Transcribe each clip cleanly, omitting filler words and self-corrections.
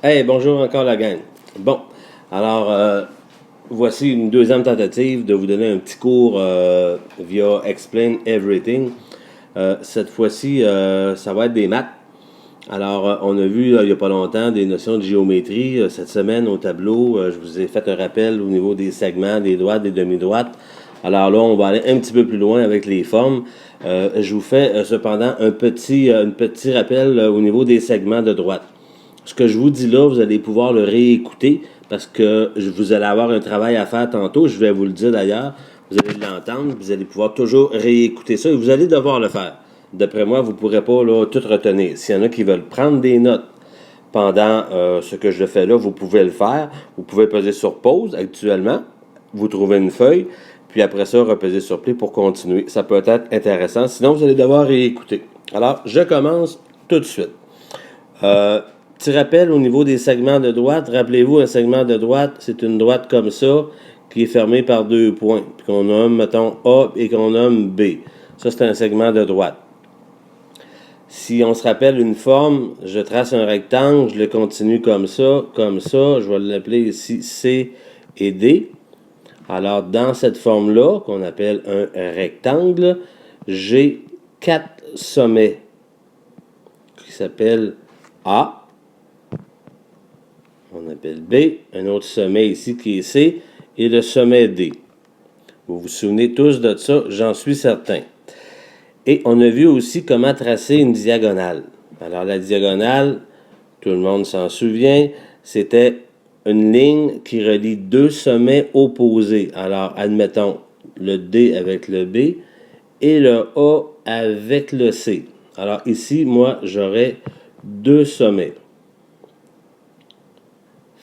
Hey, bonjour encore la gang. Bon, alors, voici une deuxième tentative de vous donner un petit cours via Explain Everything. Cette fois-ci, ça va être des maths. Alors, on a vu il n'y a pas longtemps des notions de géométrie. Cette semaine, au tableau, je vous ai fait un rappel au niveau des segments, des droites, des demi-droites. Alors là, on va aller un petit peu plus loin avec les formes. Je vous fais cependant un petit rappel au niveau des segments de droite. Ce que je vous dis là, vous allez pouvoir le réécouter parce que vous allez avoir un travail à faire tantôt. Je vais vous le dire d'ailleurs. Vous allez l'entendre, vous allez pouvoir toujours réécouter ça et vous allez devoir le faire. D'après moi, vous ne pourrez pas là, tout retenir. S'il y en a qui veulent prendre des notes pendant ce que je fais là, vous pouvez le faire. Vous pouvez peser sur pause actuellement. Vous trouvez une feuille, puis après ça, repaiser sur play pour continuer. Ça peut être intéressant. Sinon, vous allez devoir réécouter. Alors, je commence tout de suite. Petit rappel au niveau des segments de droite. Rappelez-vous, un segment de droite, c'est une droite comme ça qui est fermée par deux points, puis qu'on nomme, mettons, A et qu'on nomme B. Ça, c'est un segment de droite. Si on se rappelle une forme, je trace un rectangle, je le continue comme ça, je vais l'appeler ici C et D. Alors, dans cette forme-là, qu'on appelle un rectangle, j'ai 4 sommets qui s'appellent A. On appelle B, un autre sommet ici qui est C, et le sommet D. Vous vous souvenez tous de ça, j'en suis certain. Et on a vu aussi comment tracer une diagonale. Alors la diagonale, tout le monde s'en souvient, c'était une ligne qui relie deux sommets opposés. Alors admettons le D avec le B et le A avec le C. Alors ici, moi, j'aurais deux sommets.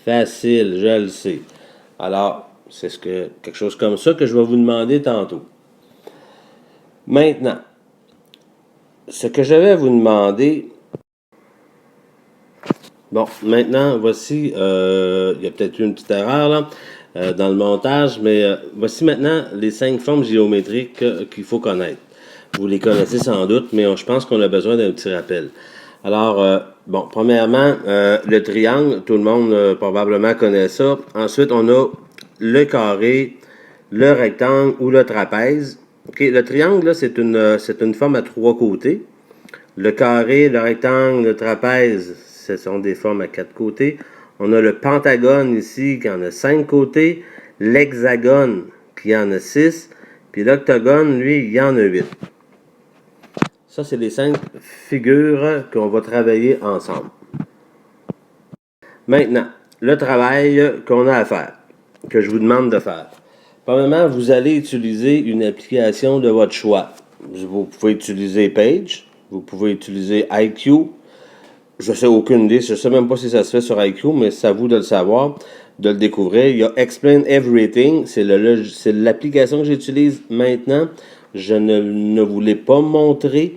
Facile, je le sais. Alors, c'est quelque chose comme ça que je vais vous demander tantôt. Maintenant, ce que je vais vous demander. Bon, maintenant, voici. Il y a peut-être eu une petite erreur là, dans le montage, mais voici maintenant les 5 formes géométriques qu'il faut connaître. Vous les connaissez sans doute, mais je pense qu'on a besoin d'un petit rappel. Alors, bon, premièrement, le triangle, tout le monde probablement connaît ça. Ensuite, on a le carré, le rectangle ou le trapèze. Okay, le triangle, là, c'est une forme à trois côtés. Le carré, le rectangle, le trapèze, ce sont des formes à quatre côtés. On a le pentagone ici qui en a 5 côtés. L'hexagone qui en a 6. Puis l'octogone, lui, il y en a 8. Ça, c'est les 5 figures qu'on va travailler ensemble. Maintenant, le travail qu'on a à faire, que je vous demande de faire. Premièrement, vous allez utiliser une application de votre choix. Vous pouvez utiliser Page, vous pouvez utiliser IQ. Je sais aucune idée, je sais même pas si ça se fait sur IQ, mais c'est à vous de le savoir, de le découvrir. Il y a Explain Everything, c'est l'application que j'utilise maintenant. Je ne vous l'ai pas montré,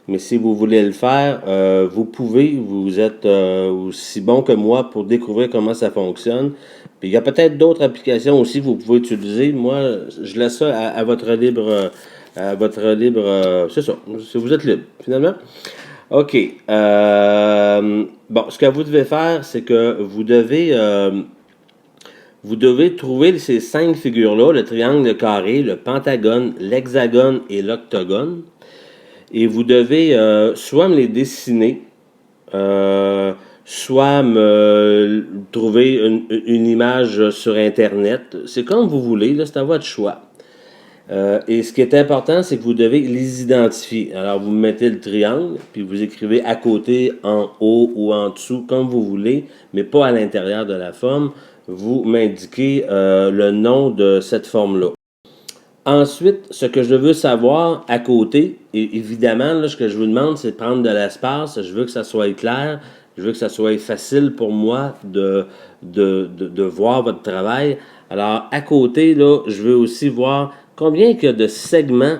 mais si vous voulez le faire, vous pouvez. Vous êtes aussi bon que moi pour découvrir comment ça fonctionne. Puis il y a peut-être d'autres applications aussi que vous pouvez utiliser. Moi, je laisse ça à votre libre, c'est ça. Vous êtes libre, finalement. OK. Bon, ce que vous devez faire, c'est que vous devez trouver ces 5 figures-là, le triangle, le carré, le pentagone, l'hexagone et l'octogone. Et vous devez soit me les dessiner, soit me trouver une image sur Internet. C'est comme vous voulez, là, c'est à votre choix. Et ce qui est important, c'est que vous devez les identifier. Alors, vous mettez le triangle, puis vous écrivez à côté, en haut ou en dessous, comme vous voulez, mais pas à l'intérieur de la forme. Vous m'indiquez le nom de cette forme-là. Ensuite, ce que je veux savoir à côté, et évidemment, là, ce que je vous demande, c'est de prendre de l'espace. Je veux que ça soit clair. Je veux que ça soit facile pour moi de voir votre travail. Alors, à côté, là, je veux aussi voir combien il y a de segments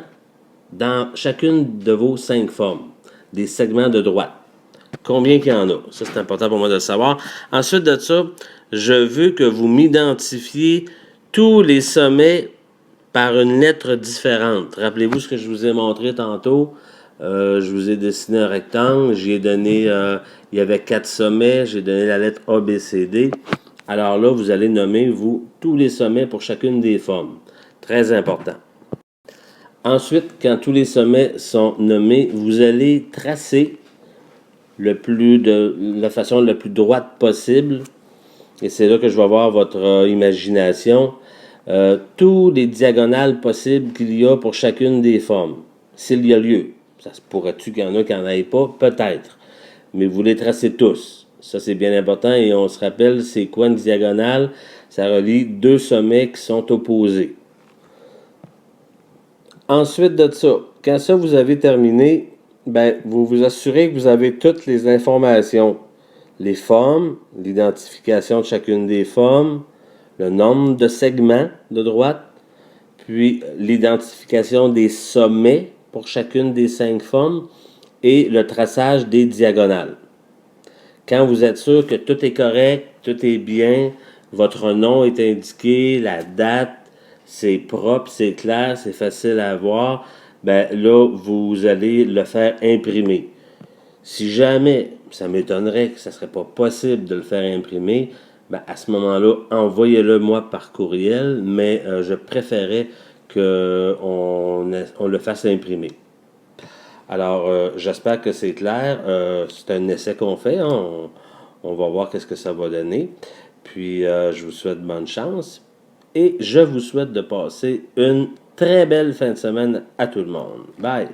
dans chacune de vos 5 formes. Des segments de droite. Combien il y en a? Ça, c'est important pour moi de le savoir. Ensuite de ça, je veux que vous m'identifiez tous les sommets par une lettre différente. Rappelez-vous ce que je vous ai montré tantôt. Je vous ai dessiné un rectangle, j'y ai donné, il y avait 4 sommets, j'ai donné la lettre A, B, C, D. Alors là, vous allez nommer, vous, tous les sommets pour chacune des formes. Très important. Ensuite, quand tous les sommets sont nommés, vous allez tracer la façon la plus droite possible. Et c'est là que je vais voir votre imagination. Tous les diagonales possibles qu'il y a pour chacune des formes, s'il y a lieu. Ça se pourrait-tu qu'il y en a qui n'en aillent pas? Peut-être. Mais vous les tracez tous. Ça, c'est bien important. Et on se rappelle, c'est quoi une diagonale? Ça relie deux sommets qui sont opposés. Ensuite de ça, quand ça vous avez terminé, ben, vous vous assurez que vous avez toutes les informations. Les formes, l'identification de chacune des formes, le nombre de segments de droite, puis l'identification des sommets pour chacune des 5 formes et le traçage des diagonales. Quand vous êtes sûr que tout est correct, tout est bien, votre nom est indiqué, la date, c'est propre, c'est clair, c'est facile à voir, ben là, vous allez le faire imprimer. Si jamais, ça m'étonnerait que ça ne serait pas possible de le faire imprimer, ben à ce moment-là, envoyez-le moi par courriel, mais je préférais qu'on le fasse imprimer. Alors, j'espère que c'est clair. C'est un essai qu'on fait. Hein. On va voir qu'est-ce que ça va donner. Puis, je vous souhaite bonne chance. Et je vous souhaite de passer une très belle fin de semaine à tout le monde. Bye!